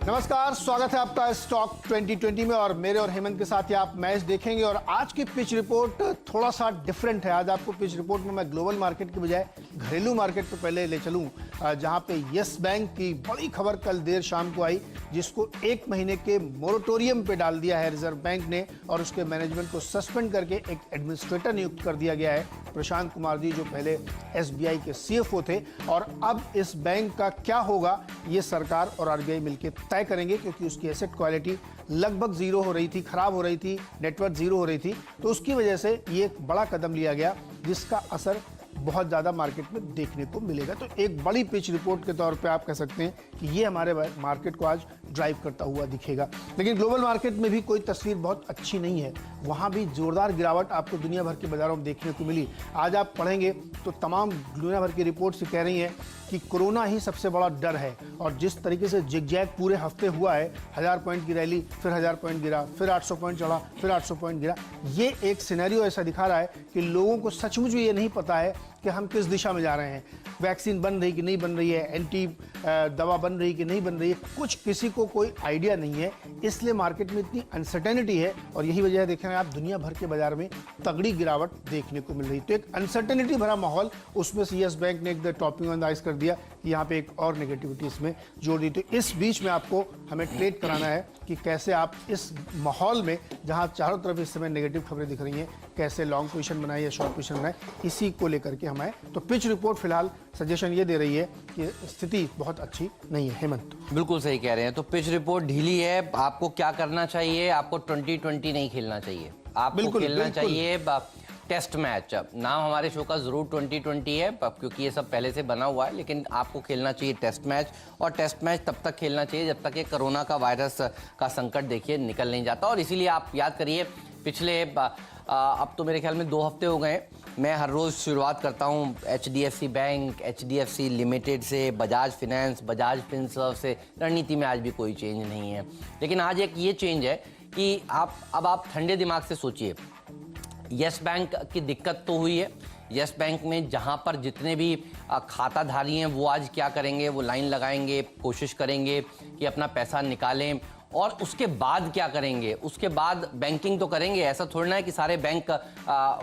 नमस्कार, स्वागत है आपका स्टॉक 2020 में और मेरे और हेमंत के साथ ही आप मैच देखेंगे। और आज की पिच रिपोर्ट थोड़ा सा डिफरेंट है। आज आपको पिच रिपोर्ट में मैं ग्लोबल मार्केट की बजाय घरेलू मार्केट पे पहले ले चलूं, जहां पे यस बैंक की बड़ी खबर कल देर शाम को आई, जिसको 1 महीने के मोरेटोरियम पे डाल दिया है रिजर्व बैंक ने और उसके मैनेजमेंट को सस्पेंड करके एक एडमिनिस्ट्रेटर नियुक्त कर दिया गया है, प्रशांत कुमार जी, जो पहले एसबीआई के सीएफओ थे। और अब इस बैंक का क्या होगा ये सरकार और आरबीआई मिलकर तय करेंगे, क्योंकि उसकी एसेट क्वालिटी लगभग जीरो हो रही थी, खराब हो रही थी, नेटवर्थ जीरो हो रही थी। तो उसकी वजह से ये एक बड़ा कदम लिया गया जिसका असर बहुत ज़्यादा मार्केट में देखने को मिलेगा। तो एक बड़ी पिच रिपोर्ट के तौर पे आप कह सकते हैं कि ये हमारे मार्केट को आज ड्राइव करता हुआ दिखेगा। लेकिन ग्लोबल मार्केट में भी कोई तस्वीर बहुत अच्छी नहीं है, वहाँ भी जोरदार गिरावट आपको दुनिया भर के बाजारों में देखने को मिली। आज आप पढ़ेंगे तो तमाम दुनिया भर की रिपोर्ट्स कह रही हैं कि कोरोना ही सबसे बड़ा डर है। और जिस तरीके से जिगजैग पूरे हफ्ते हुआ है, 1000 पॉइंट की रैली, फिर 1000 पॉइंट गिरा, फिर 800 पॉइंट चढ़ा, फिर 800 पॉइंट गिरा, ये एक सिनेरियो ऐसा दिखा रहा है कि लोगों को सचमुच ये नहीं पता है कि हम किस दिशा में जा रहे हैं। वैक्सीन बन रही कि नहीं बन रही है, एंटी दवा बन रही कि नहीं बन रही है, कुछ किसी को कोई आइडिया नहीं है। इसलिए मार्केट में इतनी अनसर्टेनिटी है और यही वजह है देखें आप दुनिया भर के बाजार में तगड़ी गिरावट देखने को मिल रही। तो एक अनसर्टेनिटी भरा माहौल, उसमें से यस बैंक ने एक टॉपिंग ऑन द आइस कर दिया कि यहाँ पे एक और नेगेटिविटी इसमें जोड़ दी। तो इस बीच में आपको हमें ट्रेड कराना है कि कैसे आप इस माहौल में, जहाँ चारों तरफ इस समय नेगेटिव खबरें दिख रही हैं, कैसे लॉन्ग पोजीशन बनाए या शॉर्ट पोजीशन बनाए, इसी को लेकर के हम आए। तो पिच रिपोर्ट फिलहाल सजेशन ये दे रही है कि स्थिति बहुत अच्छी नहीं है। हेमंत बिल्कुल सही कह रहे हैं। तो पिच रिपोर्ट ढीली है। आपको क्या करना चाहिए? आपको 2020 नहीं खेलना चाहिए, आपको खेलना चाहिए टेस्ट मैच। नाम हमारे शो का जरूर 2020 है क्योंकि ये सब पहले से बना हुआ है, लेकिन आपको खेलना चाहिए टेस्ट मैच। और टेस्ट मैच तब तक खेलना चाहिए जब तक ये कोरोना का वायरस का संकट देखिए निकल नहीं जाता। और इसीलिए आप याद करिए, पिछले अब तो मेरे ख्याल में 2 हफ्ते हो गए, मैं हर रोज़ शुरुआत करता हूँ HDFC बैंक, HDFC लिमिटेड से, बजाज फिनेंस, बजाज फिनसर्व से। रणनीति में आज भी कोई चेंज नहीं है, लेकिन आज एक ये चेंज है कि अब आप ठंडे दिमाग से सोचिए। यस बैंक की दिक्कत तो हुई है। यस बैंक में जहां पर जितने भी खाताधारी हैं वो आज क्या करेंगे, वो लाइन लगाएंगे, कोशिश करेंगे कि अपना पैसा निकालें। और उसके बाद क्या करेंगे? उसके बाद बैंकिंग तो करेंगे। ऐसा थोड़ा ना है कि सारे बैंक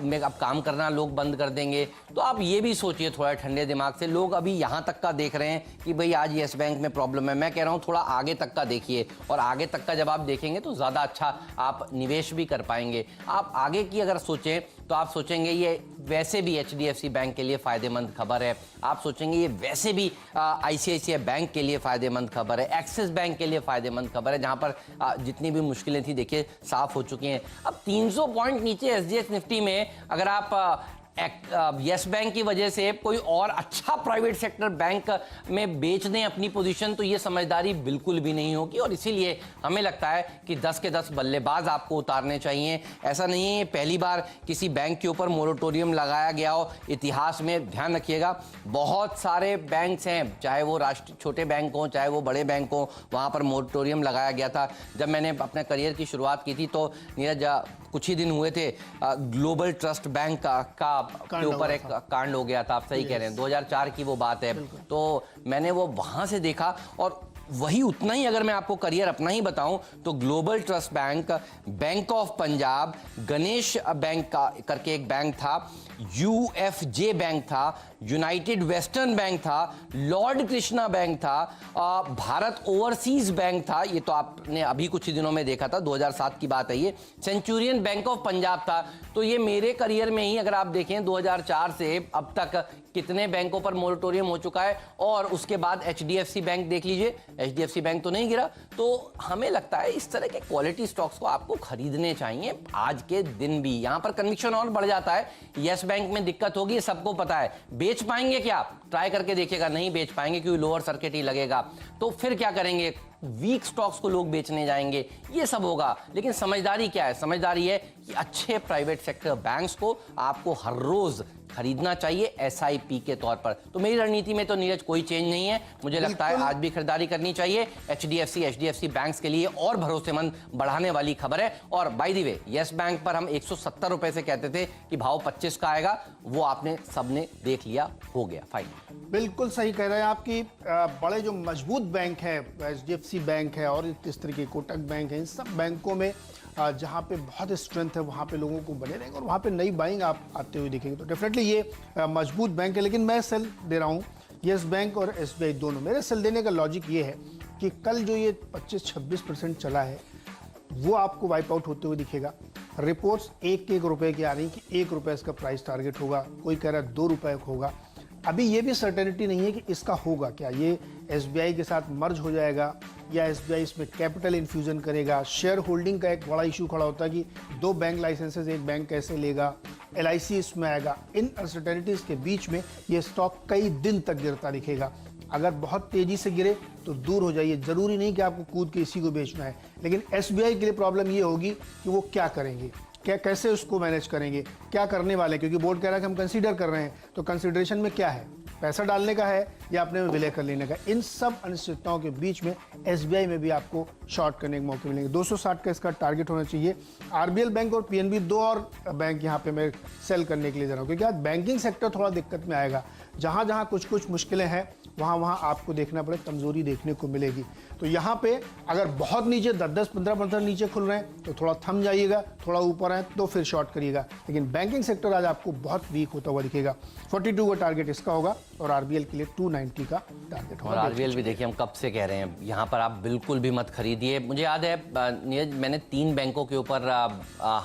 में अब काम करना लोग बंद कर देंगे। तो आप ये भी सोचिए थोड़ा ठंडे दिमाग से। लोग अभी यहाँ तक का देख रहे हैं कि भाई आज यस बैंक में प्रॉब्लम है। मैं कह रहा हूँ थोड़ा आगे तक का देखिए, और आगे तक का जब आप देखेंगे तो ज़्यादा अच्छा आप निवेश भी कर पाएंगे। आप आगे की अगर सोचें तो आप सोचेंगे ये वैसे भी HDFC बैंक के लिए फ़ायदेमंद खबर है। आप सोचेंगे ये वैसे भी ICICI बैंक के लिए फ़ायदेमंद खबर है, एक्सिस बैंक के लिए फ़ायदेमंद खबर है, जहां पर जितनी भी मुश्किलें थी देखिए साफ हो चुकी हैं। अब 300 पॉइंट नीचे SGX निफ्टी में अगर आप यस बैंक की वजह से कोई और अच्छा प्राइवेट सेक्टर बैंक में बेच दें अपनी पोजीशन, तो ये समझदारी बिल्कुल भी नहीं होगी। और इसीलिए हमें लगता है कि 10 के 10 बल्लेबाज आपको उतारने चाहिए। ऐसा नहीं है पहली बार किसी बैंक के ऊपर मोरेटोरियम लगाया गया हो इतिहास में। ध्यान रखिएगा, बहुत सारे बैंक्स हैं, चाहे वो छोटे बैंक हों चाहे वो बड़े बैंक हों, वहाँ पर मोरेटोरियम लगाया गया था। जब मैंने अपने करियर की शुरुआत की थी तो नीरज कुछ ही दिन हुए थे, ग्लोबल ट्रस्ट बैंक के ऊपर एक कांड हो गया था। आप सही कह रहे हैं, 2004 की वो बात है। तो मैंने वो वहां से देखा, और वही उतना ही अगर मैं आपको करियर अपना ही बताऊं तो global trust bank, bank of Punjab, Ganesh bank का करके एक बैंक था, UFJ बैंक था, यूनाइटेड वेस्टर्न बैंक था, लॉर्ड कृष्णा बैंक था, भारत ओवरसीज बैंक था, ये तो आपने अभी कुछ ही दिनों में देखा था, 2007 की बात है ये, सेंचुरियन बैंक ऑफ पंजाब था। तो ये मेरे करियर में ही अगर आप देखें 2004 से अब तक कितने बैंकों पर मोरेटोरियम हो चुका है। और उसके बाद HDFC बैंक देख लीजिए, HDFC बैंक तो नहीं गिरा। तो हमें लगता है इस तरह के क्वालिटी स्टॉक्स को आपको खरीदने चाहिए आज के दिन भी। यहां पर कन्विक्शन और बढ़ जाता है। यस बैंक में दिक्कत होगी, सबको पता है। बेच पाएंगे क्या? ट्राई करके देखिएगा, नहीं बेच पाएंगे क्योंकि लोअर सर्किट ही लगेगा। तो फिर क्या करेंगे? वीक स्टॉक्स को लोग बेचने जाएंगे, ये सब होगा। लेकिन समझदारी क्या है? समझदारी है कि अच्छे प्राइवेट सेक्टर बैंक्स को आपको हर रोज खरीदना चाहिए SIP के तौर पर। तो मेरी रणनीति में तो नीरज कोई चेंज नहीं है, मुझे लगता है आज भी खरीदारी करनी चाहिए। HDFC बैंक्स के लिए और भरोसेमंद बढ़ाने वाली खबर है। और by the way, yes bank पर हम 170 रुपए से कहते थे कि भाव 25 का आएगा, वो आपने सबने देख लिया, हो गया फाइनल। बिल्कुल सही कह रहे हैं आपकी। बड़े जो मजबूत बैंक है, HDFC बैंक है और इस तरीके कोटक बैंक है, इन सब बैंकों में जहाँ पे बहुत स्ट्रेंथ है वहाँ पे लोगों को बने रहेंगे और वहाँ पे नई बाइंग आप आते हुए दिखेंगे। तो डेफिनेटली ये मजबूत बैंक है। लेकिन मैं सेल दे रहा हूँ यस बैंक और SBI दोनों। मेरे सेल देने का लॉजिक ये है कि कल जो ये 25-26% चला है वो आपको वाइप आउट होते हुए दिखेगा। रिपोर्ट्स एक रुपए की आ रही कि 1 रुपये इसका प्राइस टारगेट होगा, कोई कह रहा है 2 रुपये होगा। अभी ये भी सर्टेनिटी नहीं है कि इसका होगा क्या, ये SBI के साथ मर्ज हो जाएगा या SBI इसमें कैपिटल इन्फ्यूजन करेगा। शेयर होल्डिंग का एक बड़ा इशू खड़ा होता है कि 2 बैंक लाइसेंसेज एक बैंक कैसे लेगा, LIC इसमें आएगा। इन अनसर्टेनिटीज के बीच में ये स्टॉक कई दिन तक गिरता दिखेगा। अगर बहुत तेजी से गिरे तो दूर हो जाइए, जरूरी नहीं कि आपको कूद के इसी को बेचना है। लेकिन SBI के लिए प्रॉब्लम ये होगी कि वो क्या करेंगे, क्या कैसे उसको मैनेज करेंगे, क्या करने वाले हैं। क्योंकि बोर्ड कह रहा है कि हम कंसीडर कर रहे हैं, तो कंसीडरेशन में क्या है, पैसा डालने का है या अपने में विलय कर लेने का। इन सब अनिश्चितताओं के बीच में SBI में भी आपको शॉर्ट करने के मौके मिलेंगे। 260 का इसका टारगेट होना चाहिए। RBL बैंक और PNB दो और बैंक यहाँ पे मैं सेल करने के लिए जा रहा हूँ, क्योंकि आज बैंकिंग सेक्टर थोड़ा दिक्कत में आएगा। जहाँ जहाँ कुछ मुश्किलें हैं वहाँ आपको देखना पड़े, कमजोरी देखने को मिलेगी। तो यहाँ पे अगर बहुत नीचे 10-15% नीचे खुल रहे हैं तो थोड़ा थम जाइएगा, थोड़ा ऊपर है तो फिर शॉर्ट करिएगा। लेकिन बैंकिंग सेक्टर आज आपको बहुत वीक होता हुआ दिखेगा। 42 का टारगेट इसका होगा और RBL के लिए 290 का टारगेट होगा। और RBL भी देखिए हम कब से कह रहे हैं, यहाँ पर आप बिल्कुल भी मत खरीदिए। मुझे याद है नीरज, मैंने 3 बैंकों के ऊपर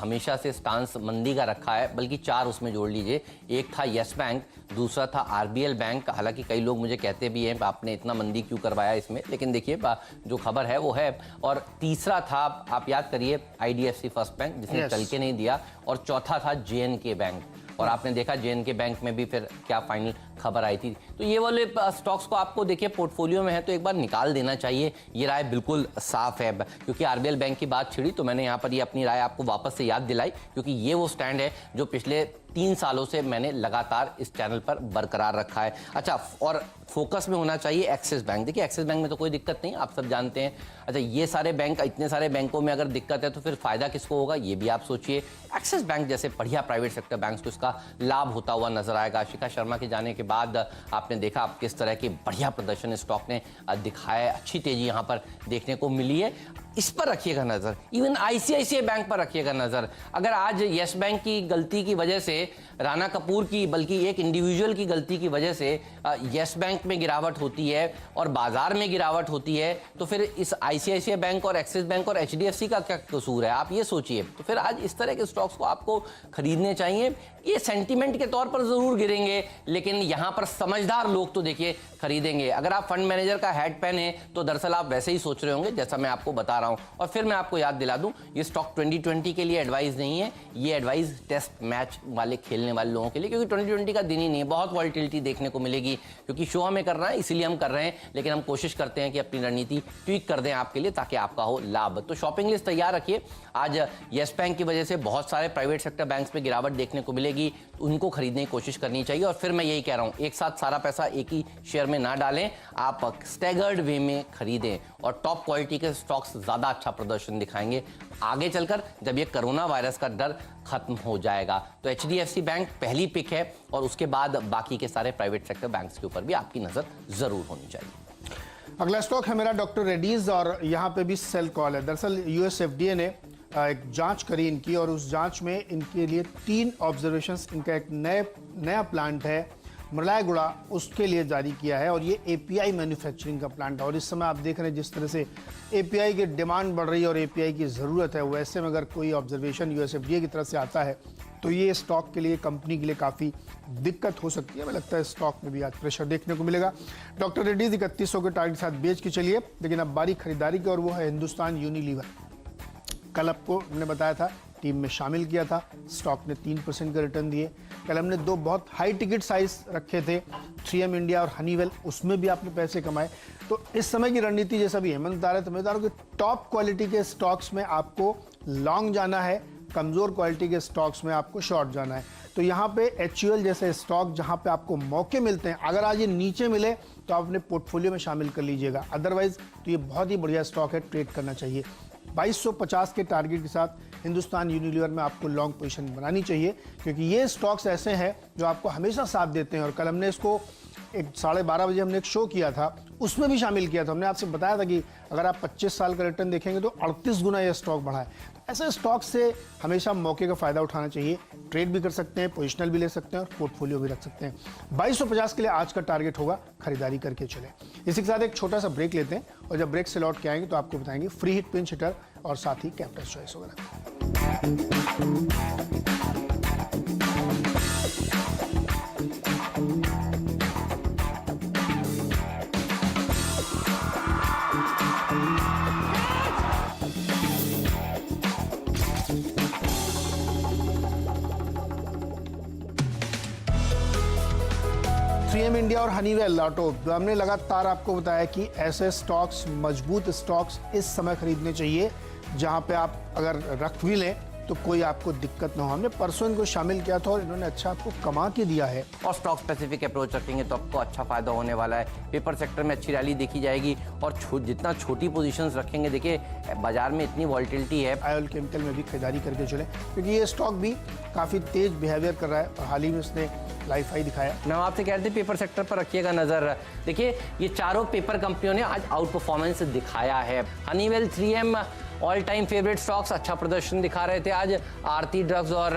हमेशा से स्टांस मंदी का रखा है, बल्कि 4 उसमें जोड़ लीजिए। एक था यस बैंक, दूसरा था RBL बैंक। हालांकि कई लोग मुझे कहते भी हैं आपने इतना मंदी क्यों करवाया इसमें, लेकिन देखिए जो खबर है वो है। और तीसरा था, आप याद करिए, IDFC फर्स्ट बैंक जिसने चल के नहीं दिया। और चौथा था JNK बैंक। और आपने देखा JNK बैंक में भी फिर क्या फाइनल खबर आई थी। तो ये वाले स्टॉक्स को आपको देखिए पोर्टफोलियो में है तो एक बार निकाल देना चाहिए। ये राय बिल्कुल साफ है। क्योंकि RBL बैंक की बात छिड़ी तो मैंने यहाँ पर ये अपनी राय आपको वापस से याद दिलाई, क्योंकि ये वो स्टैंड है जो पिछले 3 सालों से मैंने लगातार इस चैनल पर बरकरार रखा है। अच्छा, और फोकस में होना चाहिए एक्सिस बैंक। देखिए एक्सिस बैंक में तो कोई दिक्कत नहीं, आप सब जानते हैं। अच्छा, ये सारे बैंक, इतने सारे बैंकों में अगर दिक्कत है तो फिर फायदा किसको होगा, ये भी आप सोचिए। एक्सिस बैंक जैसे बढ़िया प्राइवेट सेक्टर बैंक्स को इसका लाभ होता हुआ नजर आएगा। शिखा शर्मा के जाने के बाद आपने देखा आप किस तरह की बढ़िया प्रदर्शन स्टॉक ने दिखाया है, अच्छी तेजी यहाँ पर देखने को मिली है। इस पर रखिएगा नजर, इवन ICICI बैंक पर रखिएगा नजर। अगर आज यस बैंक की गलती की वजह से, राणा कपूर की, बल्कि एक इंडिविजुअल की गलती की वजह से यस बैंक में गिरावट होती है और बाजार में गिरावट होती है, तो फिर इस ICICI बैंक और एक्सिस बैंक और HDFC का क्या कसूर है, आप ये सोचिए। तो फिर आज इस तरह के स्टॉक्स को आपको खरीदने चाहिए। ये सेंटीमेंट के तौर पर जरूर गिरेंगे, लेकिन यहां पर समझदार लोग तो देखिए खरीदेंगे। अगर आप फंड मैनेजर का हैट पहने तो दरअसल आप वैसे ही सोच रहे होंगे जैसा मैं आपको बता रहा हूं। और फिर मैं आपको याद दिला दूं, ये स्टॉक 2020 के लिए एडवाइस नहीं है, ये एडवाइस टेस्ट मैच वाले खेलने वाले लोगों के लिए, क्योंकि 2020 का दिन ही नहीं है। बहुत वॉलिटिलिटी देखने को मिलेगी, क्योंकि शो हमें करना है इसीलिए हम कर रहे हैं, लेकिन हम कोशिश करते हैं कि अपनी रणनीति ट्वीक कर दें आपके लिए ताकि आपका हो लाभ। तो शॉपिंग लिस्ट तैयार रखिए। आज यस बैंक की वजह से बहुत सारे प्राइवेट सेक्टर बैंक्स में गिरावट देखने को मिलेगी, उनको खरीदने की कोशिश करनी चाहिए। और फिर मैं यही कह रहा हूं, एक साथ सारा पैसा एक ही शेयर में ना डालें, आप स्टैगर्ड वे में खरीदें और टॉप क्वालिटी के स्टॉक्स ज्यादा अच्छा प्रदर्शन दिखाएंगे आगे चलकर, जब ये कोरोना वायरस का डर खत्म हो जाएगा। तो HDFC बैंक पहली पिक है और उसके बाद बाकी के सारे प्राइवेट सेक्टर बैंक्स के ऊपर भी आपकी नजर जरूर होनी चाहिए। अगला स्टॉक है मेरा डॉक्टर रेड्डीज और यहाँ पे भी सेल कॉल है। दरअसल US FDA ने एक जांच करी इनकी और उस जांच में इनके लिए 3 ऑब्जर्वेशंस, इनका एक नया प्लांट है मलायगुड़ा, उसके लिए जारी किया है। और ये API मैन्युफैक्चरिंग का प्लांट है। और इस समय आप देख रहे हैं जिस तरह से API की डिमांड बढ़ रही है और API की ज़रूरत है, वैसे में अगर कोई ऑब्जर्वेशन US FDA की तरफ से आता है तो ये स्टॉक के लिए, कंपनी के लिए काफ़ी दिक्कत हो सकती है। हमें लगता है स्टॉक में भी आज प्रेशर देखने को मिलेगा। डॉक्टर रेड्डीज 3100 के टारगेट के साथ बेच के चलिए, लेकिन अब बारी खरीदारी की और वो है हिंदुस्तान यूनिलीवर। कल आपको हमने बताया था, टीम में शामिल किया था, स्टॉक ने 3% का रिटर्न दिए। कल हमने 2 बहुत हाई टिकट साइज रखे थे, 3M इंडिया और हनीवेल, उसमें भी आपने पैसे कमाए। तो इस समय की रणनीति जैसा भी हेमंत बता रहे थे, मैं बता रहा हूं कि टॉप क्वालिटी के स्टॉक्स में आपको लॉन्ग जाना है, कमज़ोर क्वालिटी के स्टॉक्स में आपको शॉर्ट जाना है। तो यहाँ पे HUL जैसे स्टॉक जहाँ पे आपको मौके मिलते हैं, अगर आज ये नीचे मिले तो आप अपने पोर्टफोलियो में शामिल कर लीजिएगा, अदरवाइज तो ये बहुत ही बढ़िया स्टॉक है, ट्रेड करना चाहिए। 2250 के टारगेट के साथ हिंदुस्तान यूनिलीवर में आपको लॉन्ग पोजीशन बनानी चाहिए, क्योंकि ये स्टॉक्स ऐसे हैं जो आपको हमेशा साथ देते हैं। और कल हमने इसको 12:30 बजे हमने एक शो किया था, उसमें भी शामिल किया था। हमने आपसे बताया था कि अगर आप 25 साल का रिटर्न देखेंगे तो 38 गुना ये स्टॉक बढ़ा है। तो ऐसे स्टॉक से हमेशा मौके का फायदा उठाना चाहिए, ट्रेड भी कर सकते हैं, पोजिशनल भी ले सकते हैं और पोर्टफोलियो भी रख सकते हैं। 2250 के लिए आज का टारगेट होगा, खरीदारी करके चले। इसी के साथ एक छोटा सा ब्रेक लेते हैं और जब ब्रेक से लौट के आएंगे तो आपको बताएंगे फ्री हिट, पिंच हिटर और साथ ही कैप्टन चॉइस वगैरह। 3M इंडिया और हनीवेल ऑटो, हमने लगातार आपको बताया कि ऐसे स्टॉक्स, मजबूत स्टॉक्स इस समय खरीदने चाहिए जहां पे आप अगर रख भी लें तो कोई आपको दिक्कत ना हो। हमने परसों इनको शामिल किया था और इन्होंने अच्छा आपको कमा के दिया है। और स्टॉक स्पेसिफिक अप्रोच रखेंगे तो आपको अच्छा फायदा होने वाला है। पेपर सेक्टर में अच्छी रैली देखी जाएगी और जितना छोटी पोजीशंस रखेंगे, देखिए बाजार में इतनी वॉलिटिलिटी है। आयल केमिकल में भी खरीदारी करके चले, क्योंकि ये स्टॉक भी काफ़ी तेज बिहेवियर कर रहा है और हाल ही में उसने लाइफ हाई दिखाया। मैं आपसे कह रहे थे पेपर सेक्टर पर रखिएगा नजर। देखिए ये चारों पेपर कंपनियों ने आज आउट परफॉर्मेंस दिखाया है। Honeywell, 3M all time favourite stocks अच्छा प्रदर्शन दिखा रहे थे आज। आरती ड्रग्स और